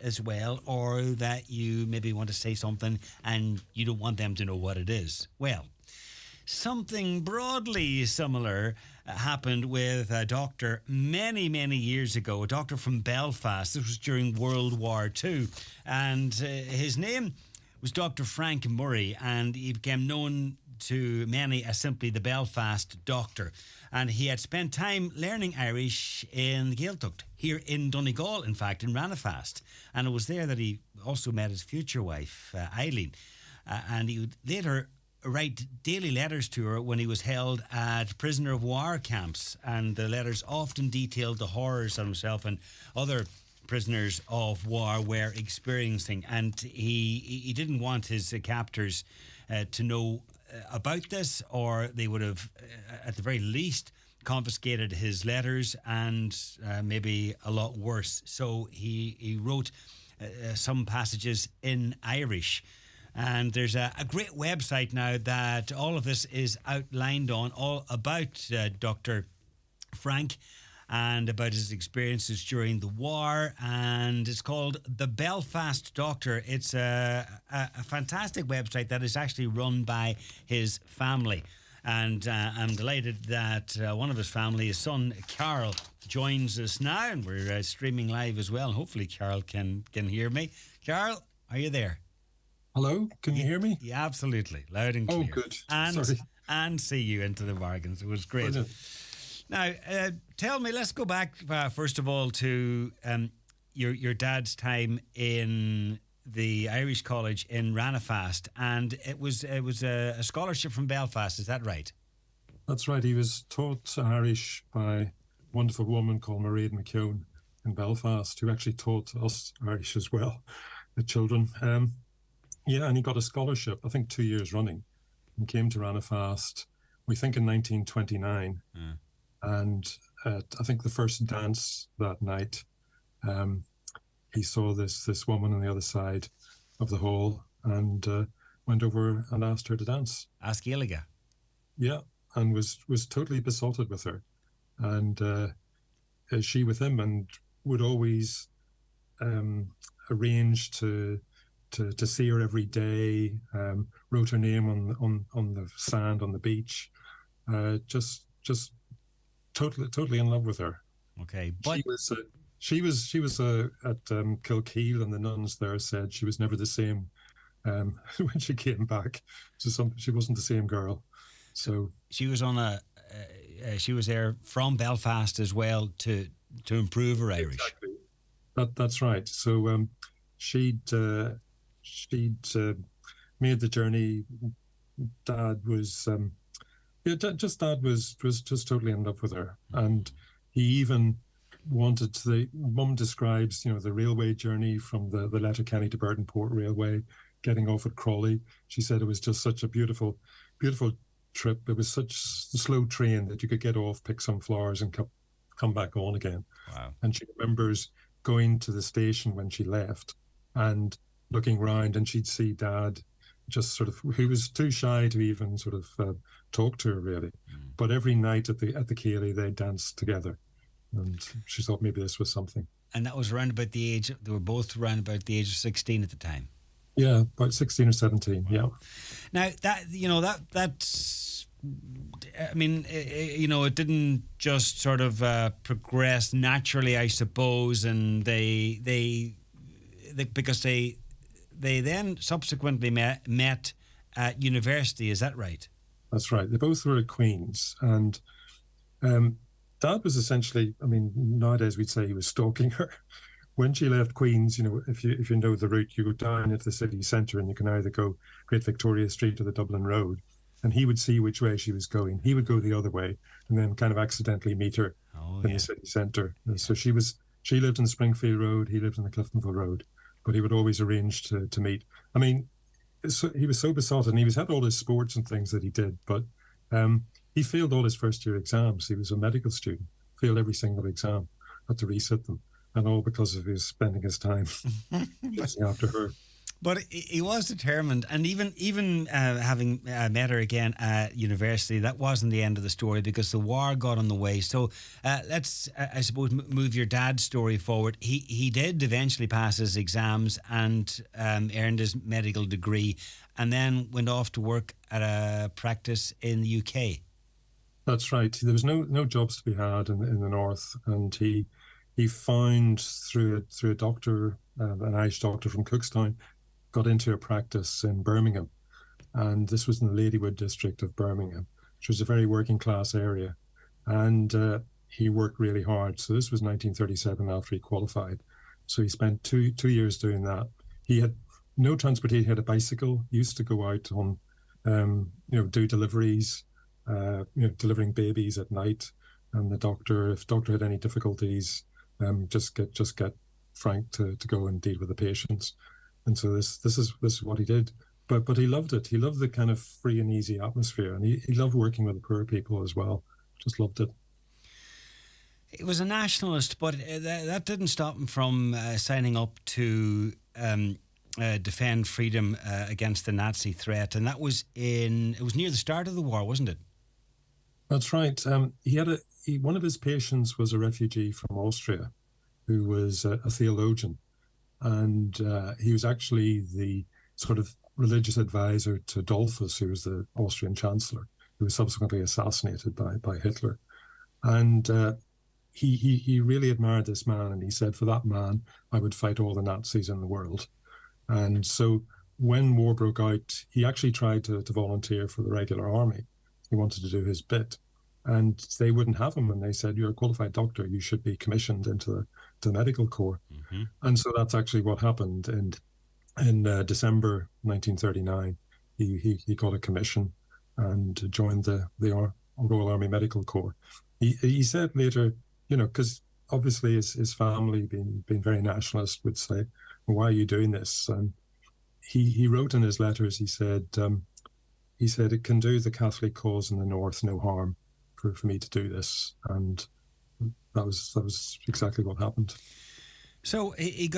as well, or that you maybe want to say something and you don't want them to know what it is. Well, something broadly similar happened with a doctor many, many years ago, a doctor from Belfast. This was during World War II. And his name was Dr. Frank Murray, and he became known to many as simply the Belfast Doctor. And he had spent time learning Irish in Gaeltacht, here in Donegal, in fact, in Ranafast. And it was there that he also met his future wife, Eileen. And he would later write daily letters to her when he was held at prisoner of war camps. And the letters often detailed the horrors that himself and other prisoners of war were experiencing. And he didn't want his captors to know about this, or they would have, at the very least, confiscated his letters and maybe a lot worse. So he wrote some passages in Irish. And there's a great website now that all of this is outlined on, all about Dr. Frank and about his experiences during the war. And it's called The Belfast Doctor. It's a fantastic website that is actually run by his family. And I'm delighted that one of his family, his son, Carol, joins us now. And we're streaming live as well. Hopefully Carol can hear me. Carol, are you there? Hello, can you hear me? Yeah, absolutely. Loud and clear. Oh, good. And, Sorry. and see you into the bargains. It was great. Brilliant. Now, tell me, let's go back, first of all, to your dad's time in the Irish College in Ranafast. And it was a scholarship from Belfast, is that right? That's right. He was taught Irish by a wonderful woman called Mairead McKeown in Belfast, who actually taught us Irish as well, the children. Yeah, and he got a scholarship, I think 2 years running, and came to Ranafast, we think in 1929. And I think the first dance that night, he saw this woman on the other side of the hall and went over and asked her to dance. Ask Gaeilge. Yeah, and was totally besotted with her. And she with him, and would always arrange to see her every day, wrote her name on the sand on the beach, just totally in love with her. Okay, but she was at Kilkeel, and the nuns there said she was never the same when she came back. She wasn't the same girl. So she was on she was there from Belfast as well to improve her Irish. Exactly. That's right. So she'd made the journey. Dad was Dad was just totally in love with her, and he even wanted to. The mum describes, the railway journey from the Letterkenny to Burton Port Railway, getting off at Crawley. She said it was just such a beautiful trip. It was such a slow train that you could get off, pick some flowers, and come back on again. Wow. And she remembers going to the station when she left and looking round, and she'd see Dad just sort of, he was too shy to even sort of talk to her really. But every night at the Ceilidh they danced together, and she thought maybe this was something. And that was around about the age, they were both around about the age of 16 at the time. Yeah, about 16 or 17, yeah. Now that's, I mean, it didn't just sort of progress naturally, I suppose, and they because they then subsequently met at university, is that right? That's right. They both were at Queen's, and Dad was essentially, I mean, nowadays we'd say he was stalking her. When she left Queen's, if you know the route, you go down into the city centre and you can either go Great Victoria Street or the Dublin Road, and he would see which way she was going. He would go the other way and then kind of accidentally meet her in the city centre. Yeah. So she lived in the Springfield Road, he lived in the Cliftonville Road, but he would always arrange to meet. I mean, he was so besotted, and he had all his sports and things that he did, but he failed all his first year exams. He was a medical student, failed every single exam, had to resit them, and all because of his spending his time chasing after her. But he was determined, and even having met her again at university, that wasn't the end of the story because the war got on the way. So let's, I suppose, move your dad's story forward. He did eventually pass his exams and earned his medical degree, and then went off to work at a practice in the UK. That's right. There was no jobs to be had in the north, and he found through a doctor, an Irish doctor from Cookstown, got into a practice in Birmingham, and this was in the Ladywood district of Birmingham, which was a very working class area. And he worked really hard. So this was 1937 after he qualified. So he spent two years doing that. He had no transportation. He had a bicycle. He used to go out on, do deliveries, delivering babies at night. And if doctor had any difficulties, just get Frank to go and deal with the patients. And so this is what he did. But he loved it. He loved the kind of free and easy atmosphere, and he loved working with the poor people as well. Just loved it. He was a nationalist, but that didn't stop him from signing up to defend freedom against the Nazi threat, and it was near the start of the war, wasn't it? That's right. One of his patients was a refugee from Austria, who was a theologian. And he was actually the sort of religious advisor to Dollfuss, who was the Austrian chancellor, who was subsequently assassinated by Hitler. And he really admired this man, and he said, for that man, I would fight all the Nazis in the world. And so when war broke out, he actually tried to volunteer for the regular army. He wanted to do his bit. And they wouldn't have him, and they said, you're a qualified doctor, you should be commissioned into the medical corps. Mm-hmm. And so that's actually what happened. And in December 1939, he got a commission and joined the Royal Army Medical Corps. He said later, because obviously his family, being very nationalist, would say, well, why are you doing this? And he wrote in his letters, he said, it can do the Catholic cause in the North no harm for me to do this. And that was exactly what happened. So he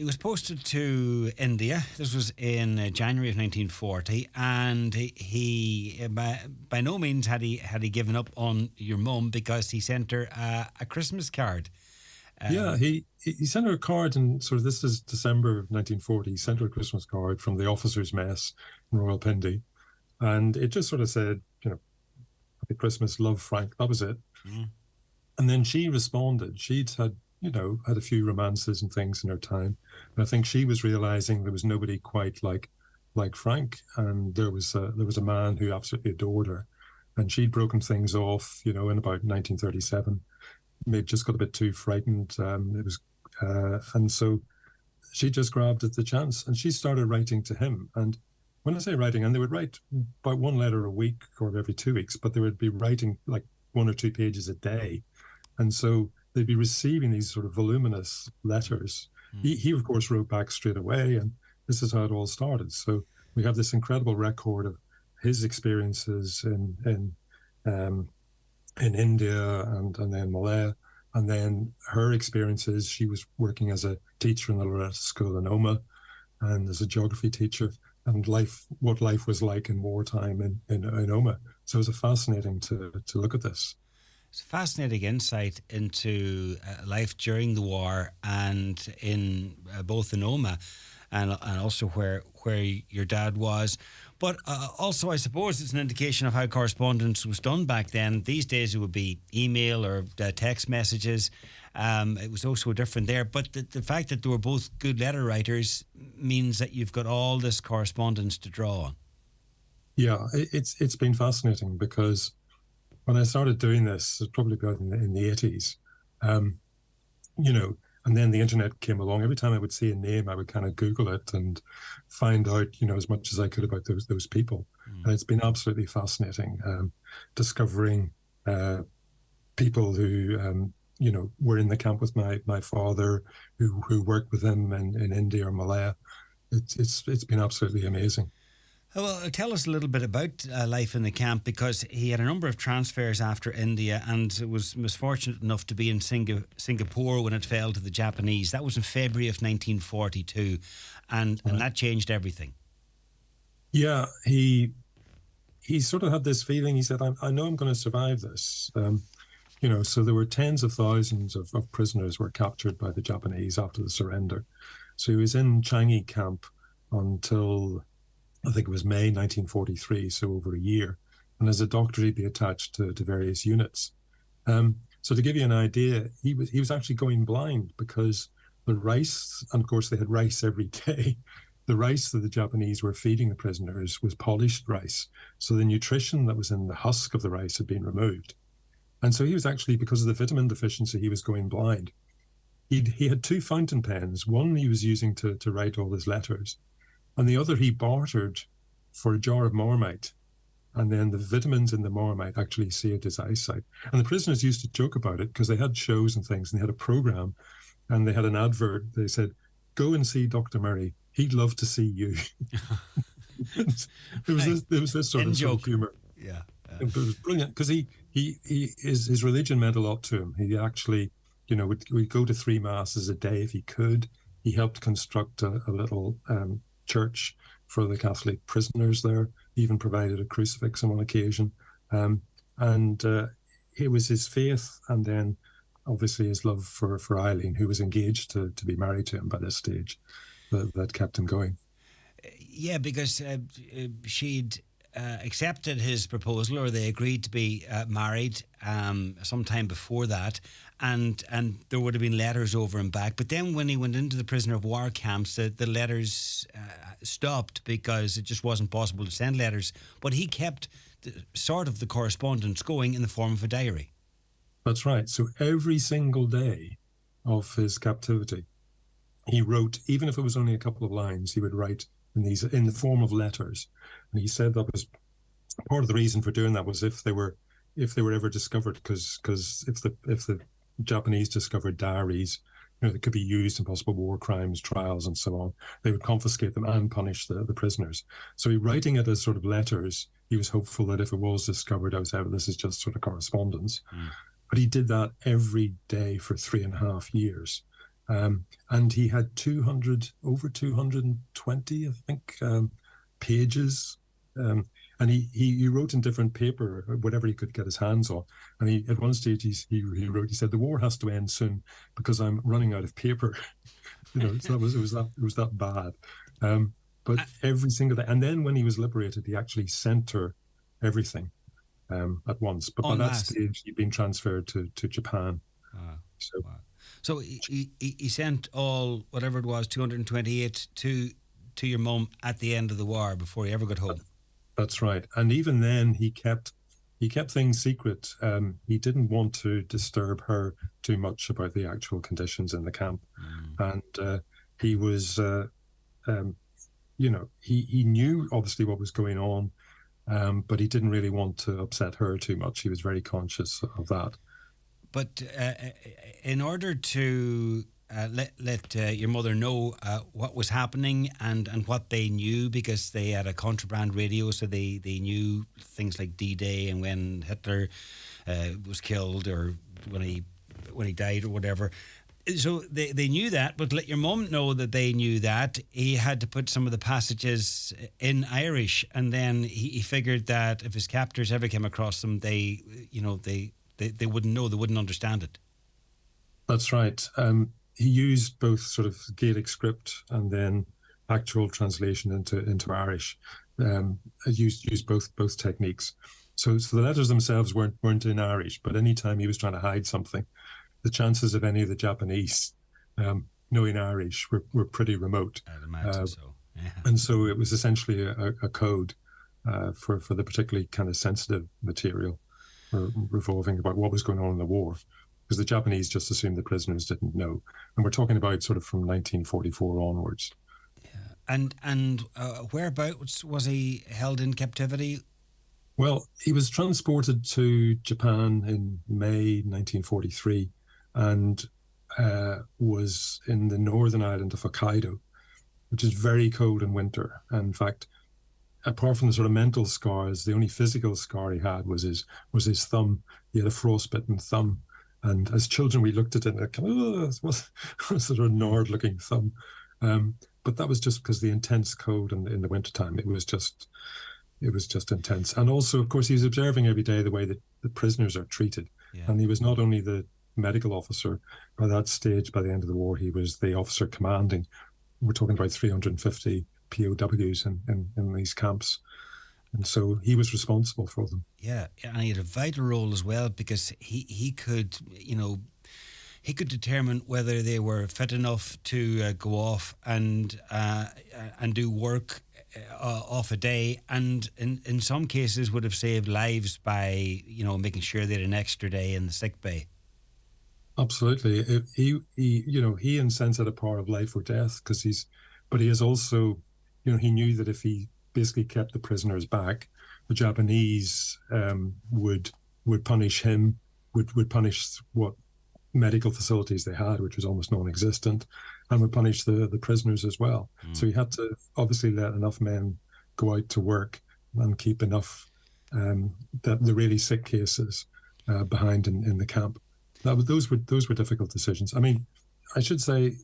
was posted to India. This was in January of 1940, and he by no means had he given up on your mum, because he sent her a Christmas card. He sent her a card, and sort of, this is December of 1940. He sent her a Christmas card from the officers' mess in Rawalpindi, and it just sort of said, Happy Christmas, love, Frank. That was it. Mm. And then she responded. She'd had a few romances and things in her time. And I think she was realizing there was nobody quite like Frank. And there was a man who absolutely adored her. And she'd broken things off, in about 1937. Maybe just got a bit too frightened. And so she just grabbed at the chance, and she started writing to him. And when I say writing, and they would write about one letter a week or every 2 weeks, but they would be writing like 1 or 2 pages a day. And so they'd be receiving these sort of voluminous letters. Mm. He of course, wrote back straight away, and this is how it all started. So we have this incredible record of his experiences in India and then Malaya, and then her experiences. She was working as a teacher in the Loretta School in Oma, and as a geography teacher, and what life was like in wartime in Oma. So it was fascinating to look at this. It's a fascinating insight into life during the war, and in both in Oma and also where your dad was. But also, I suppose it's an indication of how correspondence was done back then. These days it would be email or text messages. It was also different there. But the fact that they were both good letter writers means that you've got all this correspondence to draw on. Yeah, it's been fascinating, because when I started doing this, it was probably about in the 80s, and then the internet came along. Every time I would see a name, I would kind of Google it and find out, as much as I could about those people. Mm. And it's been absolutely fascinating, discovering people who, were in the camp with my father, who worked with him in India or Malaya. It's been absolutely amazing. Well, tell us a little bit about life in the camp, because he had a number of transfers after India and was fortunate enough to be in Singapore when it fell to the Japanese. That was in February of 1942, and that changed everything. Yeah, he sort of had this feeling. He said, I know I'm going to survive this. So there were tens of thousands of prisoners were captured by the Japanese after the surrender. So he was in Changi camp until, I think it was May 1943, so over a year. And as a doctor, he'd be attached to various units. So to give you an idea, he was actually going blind because the rice, and of course they had rice every day, the rice that the Japanese were feeding the prisoners was polished rice. So the nutrition that was in the husk of the rice had been removed. And so he was actually, because of the vitamin deficiency, he was going blind. He had two fountain pens. One he was using to write all his letters, and the other he bartered for a jar of Marmite. And then the vitamins in the Marmite actually saved his eyesight. And the prisoners used to joke about it because they had shows and things, and they had a program, and they had an advert. They said, "Go and see Dr. Murray. He'd love to see you." there was this sort of humor. Yeah. It was brilliant because his religion meant a lot to him. He actually, would go to 3 masses a day if he could. He helped construct a little church for the Catholic prisoners there. He even provided a crucifix on one occasion. It was his faith, and then obviously his love for Eileen, who was engaged to be married to him by this stage, that kept him going. Yeah, because she'd accepted his proposal, or they agreed to be married sometime before that, and there would have been letters over and back. But then when he went into the prisoner of war camps, the letters stopped because it just wasn't possible to send letters. But he kept the correspondence going in the form of a diary. That's right. So every single day of his captivity, he wrote, even if it was only a couple of lines, he would write in the form of letters. And he said that was part of the reason for doing that was if they were ever discovered, because if the Japanese discovered diaries, that could be used in possible war crimes trials and so on, they would confiscate them and punish the prisoners. So he writing it as sort of letters, he was hopeful that if it was discovered, this is just sort of correspondence. But he did that every day for 3.5 years. And he had over 220, I think, pages. And he wrote in different paper, whatever he could get his hands on. And at one stage he wrote, he said, "The war has to end soon because I'm running out of paper." So it was that bad. But every single day. And then when he was liberated, he actually sent her everything at once. But by that stage, he'd been transferred to Japan. So he sent all, whatever it was, 228 to your mum at the end of the war before he ever got home. That's right. And even then, he kept things secret. He didn't want to disturb her too much about the actual conditions in the camp. And he was, he knew obviously what was going on, but he didn't really want to upset her too much. He was very conscious of that. But in order to let your mother know what was happening and what they knew, because they had a contraband radio, so they knew things like D-Day and when Hitler was killed, or when he died or whatever. So they knew that, but let your mum know that they knew that. He had to put some of the passages in Irish, and then he figured that if his captors ever came across them, they wouldn't know, they wouldn't understand it. That's right. He used both sort of Gaelic script and then actual translation into Irish. Used both techniques. So the letters themselves weren't in Irish, but anytime he was trying to hide something, the chances of any of the Japanese knowing Irish were pretty remote. I'd imagine so. Yeah. And so it was essentially a code for the particularly kind of sensitive material revolving about what was going on in the war, because the Japanese just assumed the prisoners didn't know. And we're talking about sort of from 1944 onwards. Yeah. And whereabouts was he held in captivity? Well, he was transported to Japan in May 1943 and was in the northern island of Hokkaido, which is very cold in winter. And in fact, apart from the sort of mental scars, the only physical scar he had was his thumb. He had a frostbitten thumb, and as children we looked at it and it kind of it was a sort of gnarled-looking thumb. But that was just because the intense cold in the wintertime. It was just intense. And also, of course, he was observing every day the way that the prisoners are treated. Yeah. And he was not only the medical officer by that stage. By the end of the war, he was the officer commanding. We're talking about 350 POWs in these camps. And so he was responsible for them. Yeah, and he had a vital role as well, because he could, he could determine whether they were fit enough to go off and do work off a day, and in some cases would have saved lives by making sure they had an extra day in the sick bay. Absolutely, he and Sense had a power of life or death, but he is also, he knew that if he basically kept the prisoners back, the Japanese would punish him, would punish what medical facilities they had, which was almost non-existent, and would punish the prisoners as well. So he had to obviously let enough men go out to work and keep enough the really sick cases behind in the camp. Those were difficult decisions. I mean, I should say,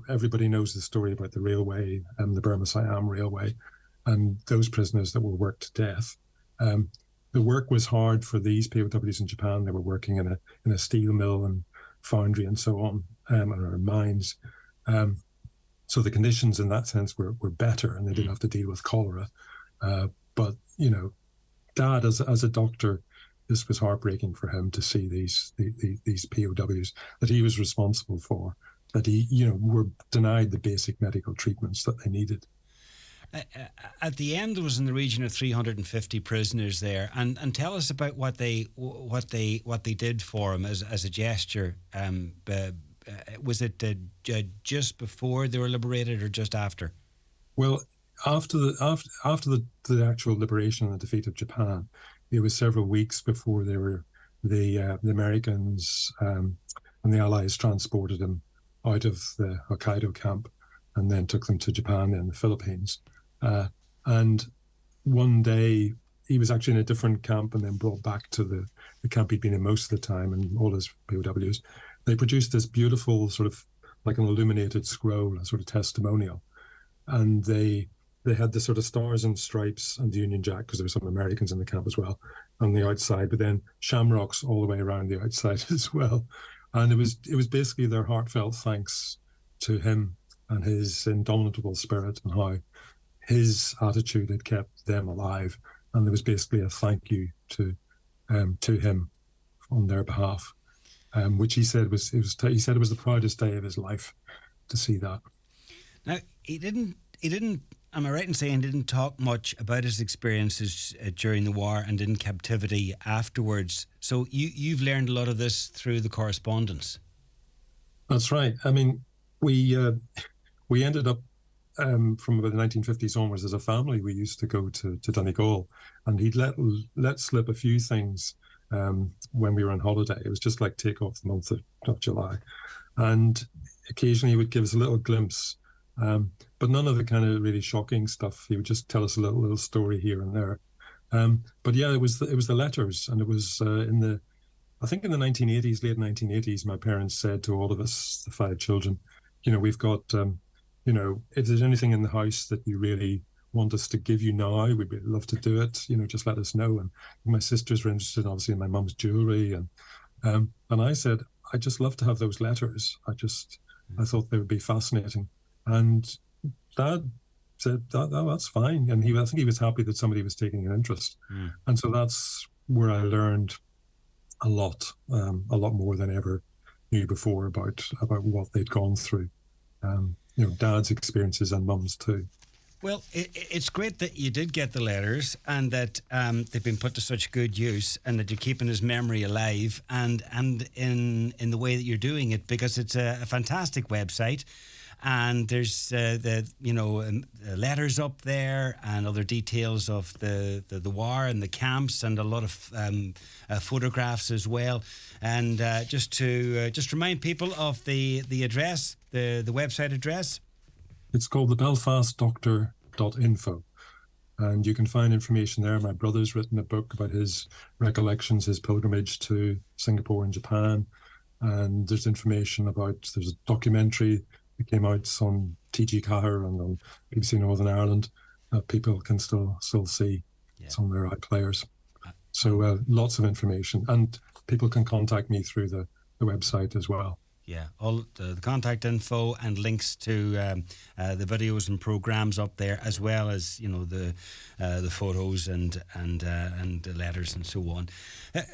everybody knows the story about the railway and the Burma-Siam Railway and those prisoners that were worked to death. The work was hard for these POWs in Japan. They were working in a steel mill and foundry and so on, or mines. So the conditions in that sense were better, and they didn't have to deal with cholera. But Dad, as a doctor, this was heartbreaking for him to see these POWs that he was responsible for, that he were denied the basic medical treatments that they needed. At the end, there was in the region of 350 prisoners there, and tell us about what they did for him as a gesture. Was it just before they were liberated, or just after? Well, after the actual liberation and the defeat of Japan, it was several weeks before the Americans and the Allies transported him out of the Hokkaido camp and then took them to Japan and the Philippines. And one day he was actually in a different camp and then brought back to the camp he'd been in most of the time, and all his POWs. They produced this beautiful sort of like an illuminated scroll, a sort of testimonial. And they had the sort of stars and stripes and the Union Jack, because there were some Americans in the camp as well, on the outside, but then shamrocks all the way around the outside as well. And it was basically their heartfelt thanks to him and his indomitable spirit and how his attitude had kept them alive. And there was basically a thank you to him on their behalf, which he said was the proudest day of his life to see that. Now, he didn't. Am I right in saying he didn't talk much about his experiences during the war and in captivity afterwards? So you've learned a lot of this through the correspondence. That's right. I mean, we ended up from about the 1950s onwards as a family. We used to go to Donegal, and he'd let slip a few things when we were on holiday. It was just like take off the month of July, and occasionally he would give us a little glimpse. But none of the kind of really shocking stuff. He would just tell us a little story here and there. But yeah, it was the letters, and it was I think in the 1980s, late 1980s, my parents said to all of us, the 5 children, we've got, if there's anything in the house that you really want us to give you now, we'd love to do it. Just let us know. And my sisters were interested, obviously, in my mum's jewelry, and I said, I'd just love to have those letters. I thought they would be fascinating. And Dad said, that's fine. And I think he was happy that somebody was taking an interest. And so that's where I learned a lot more than I ever knew before about what they'd gone through. Dad's experiences and Mum's too. Well, it's great that you did get the letters, and that they've been put to such good use, and that you're keeping his memory alive, and in the way that you're doing it, because it's a fantastic website. And there's letters up there and other details of the war and the camps, and a lot of photographs as well. And just remind people of the address, the website address. It's called the belfastdoctor.info. And you can find information there. My brother's written a book about his recollections, his pilgrimage to Singapore and Japan. And there's information about, there's a documentary that came out on TG Cahir and on BBC Northern Ireland that people can still see. Yeah. It's on their iPlayers. So lots of information. And people can contact me through the website as well. Yeah, all the contact info and links to the videos and programs up there, as well as the photos and the letters and so on.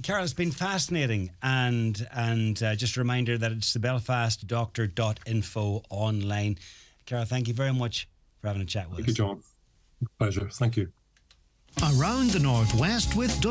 Carol, it's been fascinating, and just a reminder that it's the belfastdoctor.info online. Carol, thank you very much for having a chat with us. Thank you, John. Pleasure. Thank you. Around the Northwest with